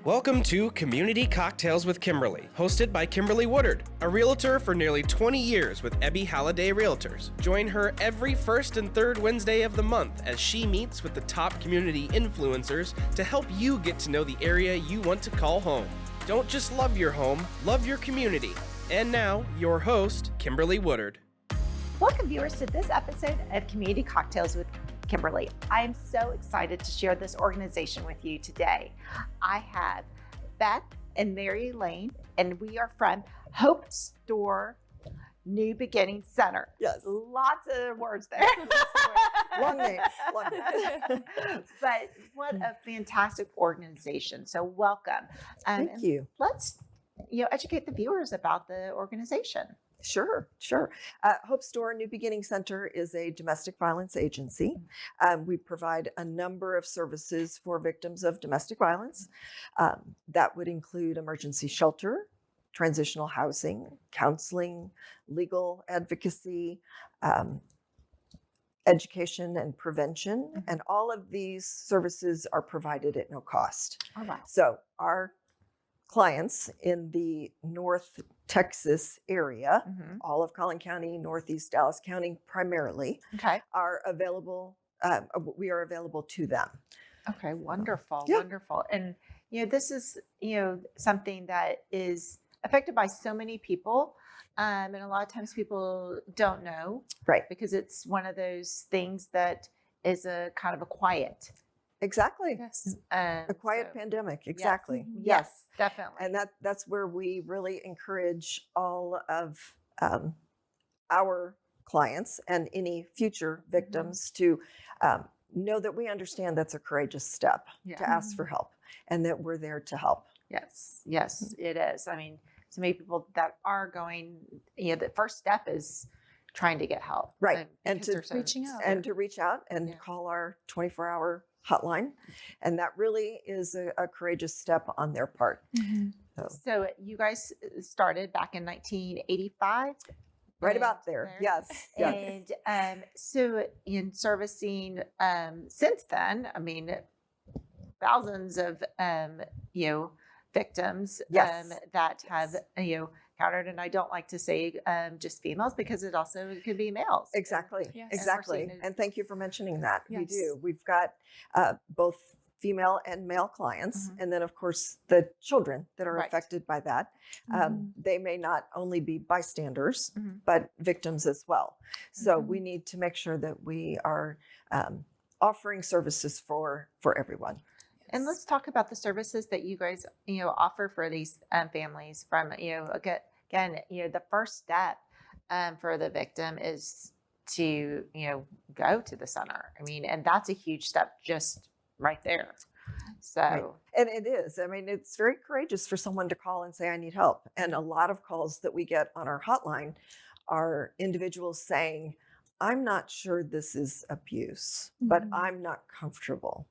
Welcome to Community Cocktails with Kimberly, hosted by Kimberly Woodard, a realtor for nearly 20 years with Ebby Halliday Realtors. Join her every first and third Wednesday of the month as she meets with the top community influencers to help you get to know the area you want to call home. Don't just love your home, love your community. And now, your host, Kimberly Woodard. Welcome, viewers, to this episode of Community Cocktails with Kimberly. I am so excited to share this organization with you today. I have Beth and Mary Elaine, and we are from Hope Store New Beginning Center. Yes. Lots of words there. Long name. But what a fantastic organization. So welcome. Thank you. Let's educate the viewers about the organization. Sure. Hope Store New Beginning Center is a domestic violence agency. We provide a number of services for victims of domestic violence. That would include emergency shelter, transitional housing, counseling, legal advocacy, education and prevention. And all of these services are provided at no cost. Oh, wow. So our clients in the North Texas area, all of Collin County, Northeast Dallas County primarily, are available. We are available to them. Okay, wonderful, Yeah. wonderful. And this is something that is affected by so many people, and a lot of times people don't know, Right? Because it's one of those things that is a kind of a quiet. Exactly. Yes. A quiet pandemic. Exactly. Yes, definitely. And that's where we really encourage all of our clients and any future victims to know that we understand that's a courageous step to ask for help and that we're there to help. Yes, it is. I mean, so many people that are going, the first step is trying to get help. Right. And because to they're so reaching out. And to reach out and call our 24-hour hotline. And that really is a courageous step on their part. So you guys started back in 1985? Right about there. Yes. And so in servicing since then, I mean, thousands of victims that have encountered, and I don't like to say just females because it also could be males. Exactly. Yes. Exactly. And thank you for mentioning that. Yes. We do. We've got both female and male clients, and then of course the children that are affected by that. They may not only be bystanders, but victims as well. So we need to make sure that we are offering services for everyone. And let's talk about the services that you guys offer for these families. From again, the first step for the victim is to go to the center. I mean, and that's a huge step just right there. So And it is. I mean, it's very courageous for someone to call and say, I need help. And a lot of calls that we get on our hotline are individuals saying, I'm not sure this is abuse, but I'm not comfortable.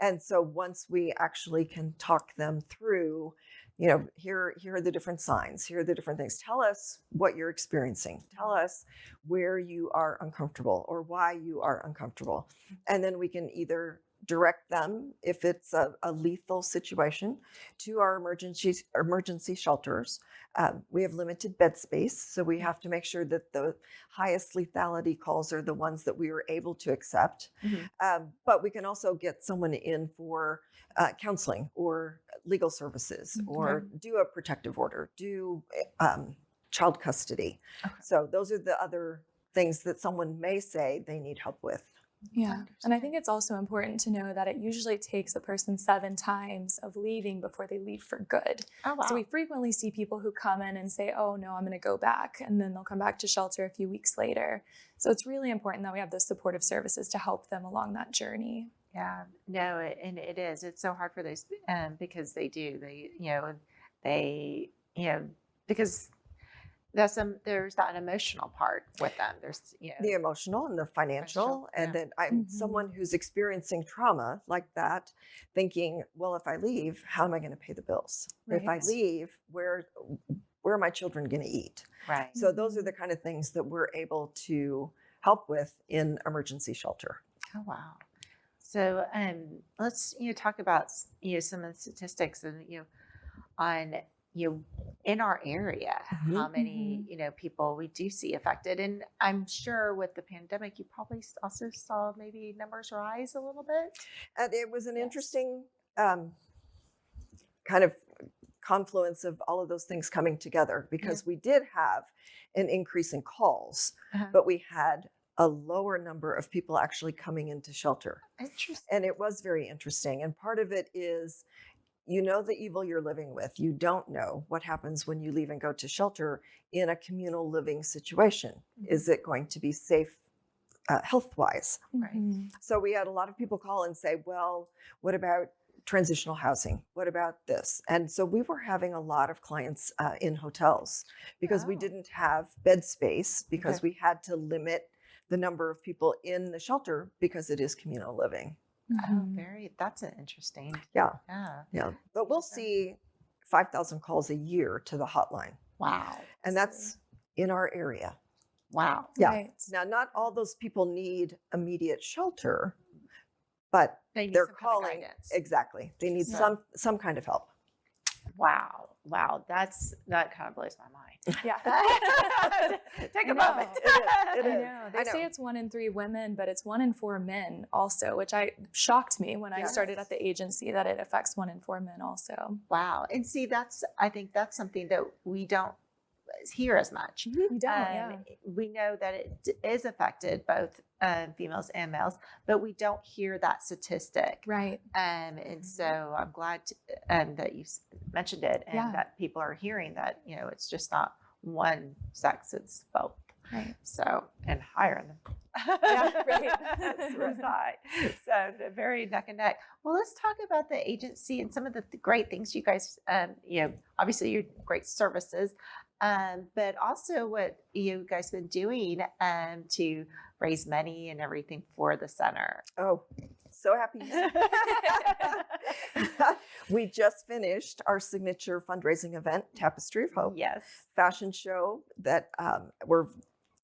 And so once we actually can talk them through, here are the different signs, here are the different things. Tell us what you're experiencing. Tell us where you are uncomfortable or why you are uncomfortable. And then we can either direct them, if it's a lethal situation, to our emergency shelters. We have limited bed space, so we have to make sure that the highest lethality calls are the ones that we are able to accept. But we can also get someone in for counseling or legal services, or do a protective order, do child custody. So those are the other things that someone may say they need help with. Yeah. And I think it's also important to know that it usually takes the person 7 times of leaving before they leave for good. Oh, wow. So we frequently see people who come in and say, oh, no, I'm going to go back. And then they'll come back to shelter a few weeks later. So it's really important that we have those supportive services to help them along that journey. Yeah, no, and it is. It's so hard for those because they do. Because there's that emotional part with them. There's the emotional and the financial, and then I'm someone who's experiencing trauma like that, thinking, well, if I leave, how am I going to pay the bills? Right. If I leave, where are my children going to eat? Right. So those are the kind of things that we're able to help with in emergency shelter. Oh, wow. So let's talk about some of the statistics and on in our area how many people we do see affected, and I'm sure with the pandemic you probably also saw maybe numbers rise a little bit. And it was an Yes. interesting kind of confluence of all of those things coming together, because we did have an increase in calls, but we had a lower number of people actually coming into shelter. Interesting. And it was very interesting. And part of it is, the evil you're living with. You don't know what happens when you leave and go to shelter in a communal living situation. Is it going to be safe health-wise? Right. So we had a lot of people call and say, well, what about transitional housing? What about this? And so we were having a lot of clients in hotels because we didn't have bed space, because we had to limit the number of people in the shelter because it is communal living. Oh, that's an interesting. Yeah. Yeah. But we'll see 5,000 calls a year to the hotline. Wow. And that's in our area. Wow. Yeah. Right. Now, not all those people need immediate shelter, but They need they're some kind of calling. guidance. Exactly. They need Yeah. some kind of help. Wow. That kind of blows my mind. Yeah. Take I a moment. It is. I It is. know. They I say know. it's 1 in 3 women, but it's 1 in 4 men also, which shocked me when I started at the agency, that it affects 1 in 4 men also. Wow. And see, I think that's something that we don't hear as much. You don't, We know that it is affected both females and males, but we don't hear that statistic. Right. And so I'm glad that you mentioned it, and that people are hearing that, it's just not one sex, it's both. Right. So, and higher than Yeah, right. it's high. So they're very neck and neck. Well, let's talk about the agency and some of the great things you guys, obviously your great services, but also what you guys been doing to raise money and everything for the center. Oh, so happy. We just finished our signature fundraising event, Tapestry of Hope. Yes. Fashion show that we're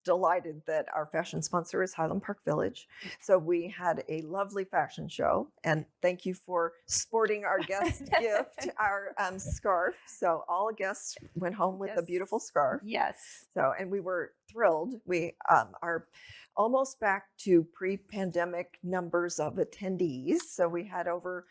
delighted that our fashion sponsor is Highland Park Village. So we had a lovely fashion show, and thank you for sporting our guest gift, our scarf. So all guests went home with a beautiful scarf. Yes. So, and we were thrilled. We are almost back to pre-pandemic numbers of attendees. So we had over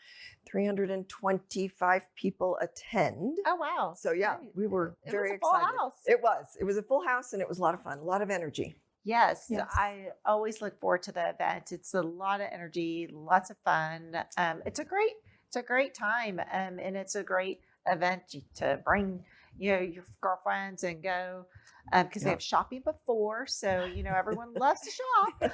325 people attend. Oh, wow. So yeah, Great. we were It very was a full excited. house. It was a full house, and it was a lot of fun, a lot of energy. Yes, Yes. I always look forward to the event. It's a lot of energy, lots of fun. It's a great time, and it's a great event to bring your girlfriends and go, because they have shopping before, so everyone loves to shop.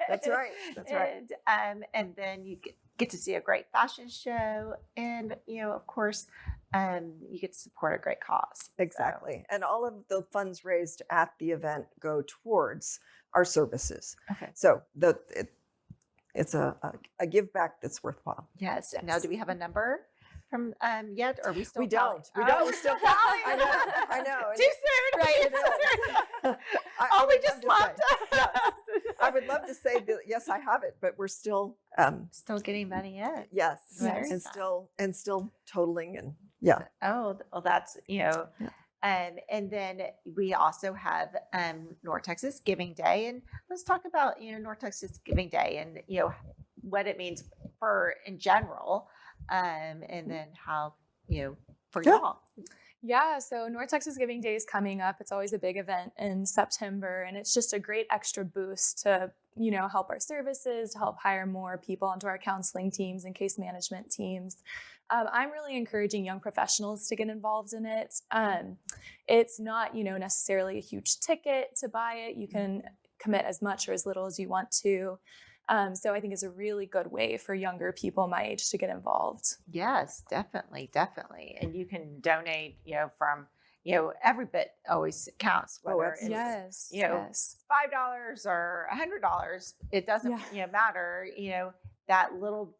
That's right. That's right. And then you get to see a great fashion show, and of course, you get to support a great cause. Exactly. And all of the funds raised at the event go towards our services. Okay. So it's a give back that's worthwhile. Yes. Now, do we have a number from yet? Or are we still? We don't. tallying? We don't. Oh, We're still tallying. I know. And Too soon. Right. Too soon. I We would just love to left. say- yeah. I would love to say that yes, I have it, but we're still Still getting money in. yes, Very and fun. still totaling, and yeah. Oh, well, that's and then we also have North Texas Giving Day, and let's talk about North Texas Giving Day and what it means for in general, and then how for y'all. Yeah, so North Texas Giving Day is coming up. It's always a big event in September, and it's just a great extra boost to, help our services, to help hire more people onto our counseling teams and case management teams. I'm really encouraging young professionals to get involved in it. It's not, necessarily a huge ticket to buy it. You can commit as much or as little as you want to. So I think it's a really good way for younger people my age to get involved. Yes, definitely. And you can donate, from every bit always counts, whether it's Yes. $5 or $100. It doesn't matter. That little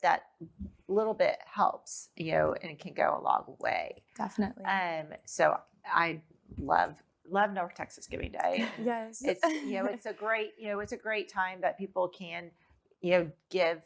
bit helps. And it can go a long way. Definitely. So I love North Texas Giving Day. Yes. It's it's a great time that people can give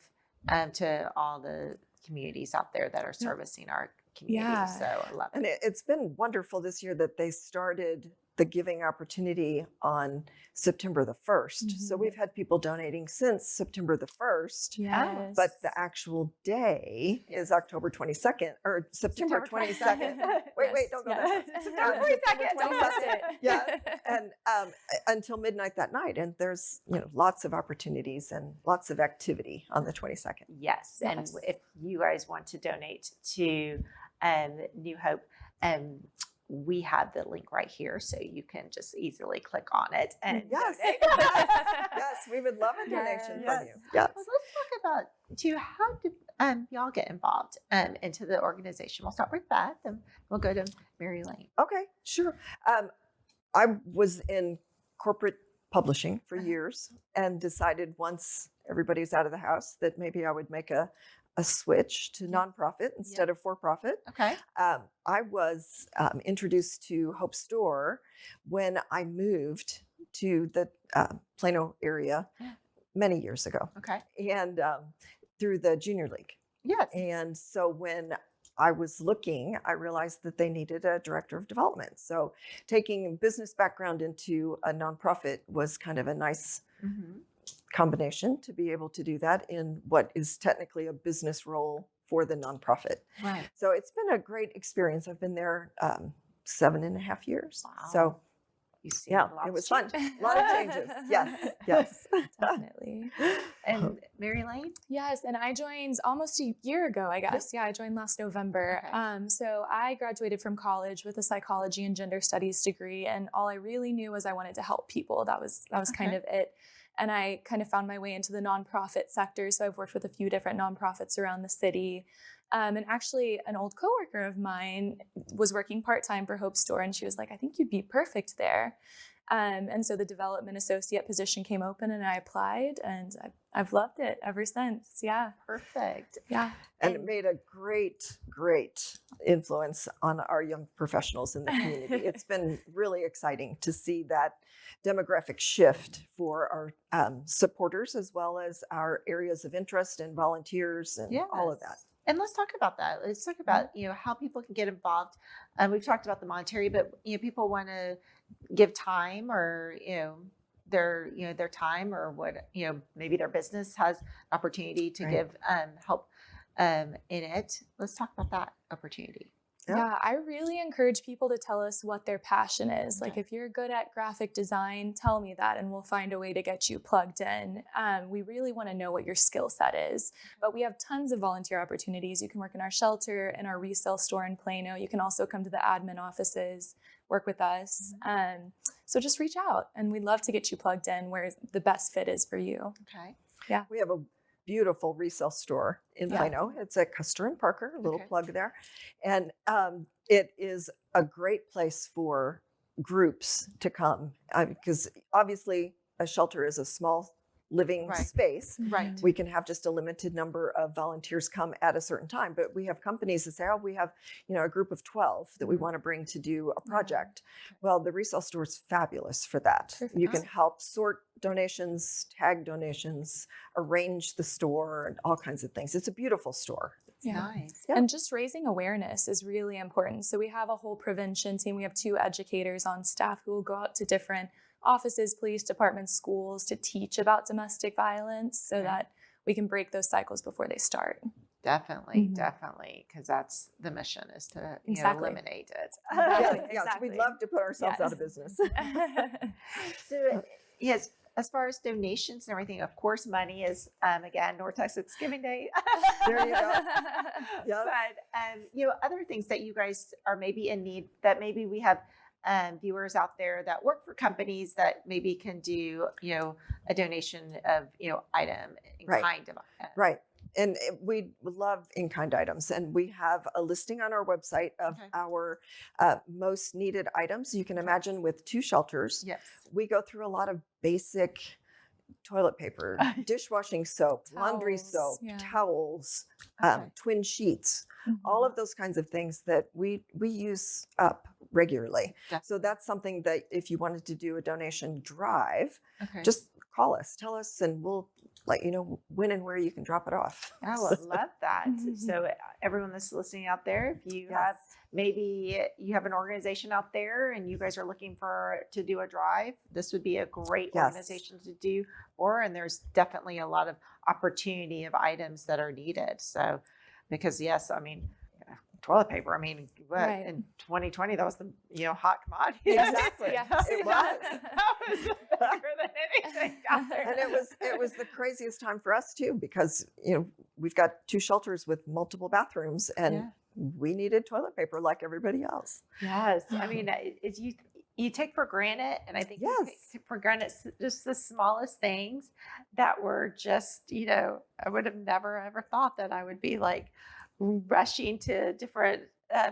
to all the communities out there that are servicing our community. Yeah. So I love it. And it's been wonderful this year that they started the giving opportunity on September the 1st. So we've had people donating since September the 1st. Yes. But the actual day is October 22nd or September 22nd. Wait, don't go there. September 22nd. Don't miss it. Yeah. And until midnight that night. And there's, lots of opportunities and lots of activity on the 22nd. Yes. And Yes. if you guys want to donate to New Hope, we have the link right here, so you can just easily click on it and Yes. donate. Yes, we would love a donation Yes. from you. Yes. Well, let's talk about how do y'all get involved into the organization. We'll start with Beth, and we'll go to Mary Elaine. Okay, sure. I was in corporate publishing for years and decided once everybody's out of the house that maybe I would make a switch to nonprofit instead of for-profit. Okay. I was introduced to Hope Store when I moved to the Plano area many years ago, Okay. and through the Junior League. Yes. And so when I was looking, I realized that they needed a director of development. So taking a business background into a nonprofit was kind of a nice combination to be able to do that in what is technically a business role for the nonprofit. Right. So it's been a great experience. I've been there 7.5 years. Wow. So You see, yeah, it was fun. A lot of changes. Yes, yes. Definitely. And Mary Elaine? Yes, and I joined almost a year ago, I guess. Yeah, I joined last November. Okay. So I graduated from college with a psychology and gender studies degree, and all I really knew was I wanted to help people. That was kind of it. And I kind of found my way into the nonprofit sector. So I've worked with a few different nonprofits around the city. And actually, an old coworker of mine was working part-time for Hope Store, and she was like, I think you'd be perfect there. And so the development associate position came open, and I applied, and I've loved it ever since. Yeah. Perfect. Yeah. And it made a great, great influence on our young professionals in the community. It's been really exciting to see that demographic shift for our supporters, as well as our areas of interest and volunteers and all of that. And let's talk about that. Let's talk about, how people can get involved. We've talked about the monetary, but, people want to give time or, their time or what, maybe their business has opportunity to give help in it. Let's talk about that opportunity. Yeah, I really encourage people to tell us what their passion is. Okay. Like if you're good at graphic design, tell me that and we'll find a way to get you plugged in. We really want to know what your skill set is, but we have tons of volunteer opportunities. You can work in our shelter, in our resale store in Plano. You can also come to the admin offices, work with us. So just reach out and we'd love to get you plugged in where the best fit is for you. Okay. Yeah. We have a beautiful resale store in Plano. It's at Custer and Parker, a little plug there. And it is a great place for groups to come because obviously a shelter is a small living space. Right. We can have just a limited number of volunteers come at a certain time, but we have companies that say, oh, we have, a group of 12 that we want to bring to do a project. Well, the resale store is fabulous for that. Perfect. You can help sort donations, tag donations, arrange the store, and all kinds of things. It's a beautiful store. Nice. Yeah. And just raising awareness is really important. So we have a whole prevention team. We have 2 educators on staff who will go out to different offices, police departments, schools to teach about domestic violence so that we can break those cycles before they start. Definitely, definitely, because that's the mission is to eliminate it. Yes, we'd love to put ourselves out of business. So, yes, as far as donations and everything, of course, money is again North Texas Giving Day. There you go. Yeah. But other things that you guys are maybe in need that maybe we have viewers out there that work for companies that maybe can do a donation of item in kind of Right. And we love in-kind items. And we have a listing on our website of our most needed items. You can imagine with 2 shelters, Yes. we go through a lot of basic toilet paper, dishwashing soap, laundry soap, towels, twin sheets, all of those kinds of things that we use up regularly. So that's something that if you wanted to do a donation drive, just call us, tell us, and we'll let you know when and where you can drop it off. Oh, I love that. So everyone that's listening out there, if you have maybe you have an organization out there and you guys are looking to do a drive, this would be a great organization to do. And there's definitely a lot of opportunity of items that are needed. So, because toilet paper. In 2020, that was the hot commodity. Exactly. Yes. It was. That was bigger than anything out there. And it was the craziest time for us too, because we've got 2 shelters with multiple bathrooms, and we needed toilet paper like everybody else. Yes, you take for granted, and I think you take for granted just the smallest things that were just I would have never ever thought that I would be like rushing to different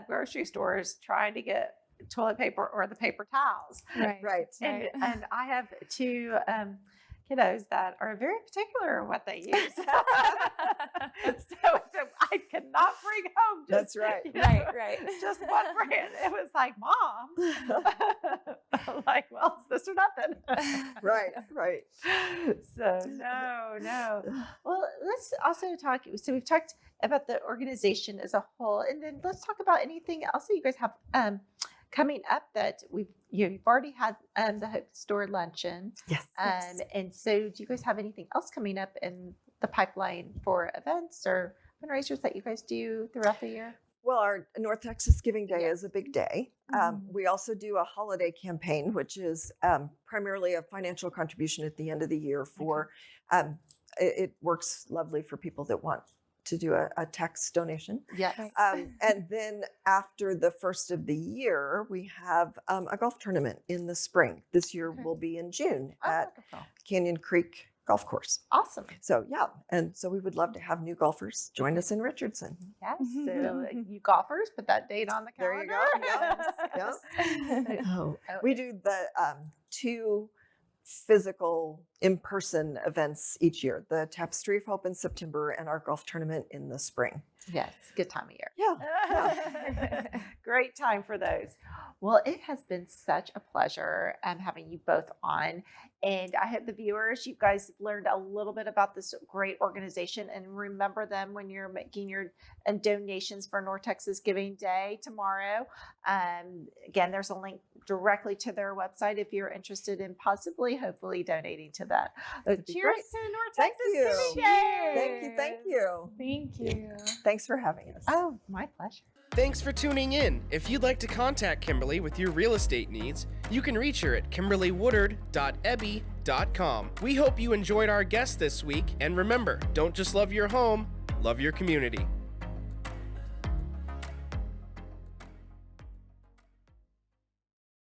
grocery stores trying to get toilet paper or the paper towels. Right. And I have 2 kiddos that are very particular in what they use. So I could not bring home just, That's right. Right. just one brand. It was like, Mom. I'm like, well, it's this or nothing. Right. So no. Well, let's also talk. So we've talked about the organization as a whole, and then let's talk about anything else that you guys have coming up that you've already had the Hope Store luncheon. Yes. And so do you guys have anything else coming up in the pipeline for events or fundraisers that you guys do throughout the year? Well, our North Texas Giving Day is a big day. We also do a holiday campaign, which is primarily a financial contribution at the end of the year for, it works lovely for people that want to do a tax donation. Yes. And then after the first of the year, we have a golf tournament in the spring. This year will be in June at Canyon Creek Golf Course. Awesome. So and so we would love to have new golfers join us in Richardson. Yes. So you golfers, put that date on the calendar. There you go. We do the 2 physical in-person events each year, the Tapestry of Hope in September and our golf tournament in the spring. Yes, good time of year. Yeah. Great time for those. Well, it has been such a pleasure having you both on. And I hope the viewers, you guys learned a little bit about this great organization, and remember them when you're making your donations for North Texas Giving Day tomorrow. Again, there's a link directly to their website if you're interested in hopefully donating to that. Cheers to North Texas Giving Day. Thank you. Thank you. Thanks for having us. Oh, my pleasure. Thanks for tuning in. If you'd like to contact Kimberly with your real estate needs, you can reach her at kimberlywoodard.ebby.com. We hope you enjoyed our guest this week, and remember, don't just love your home, love your community.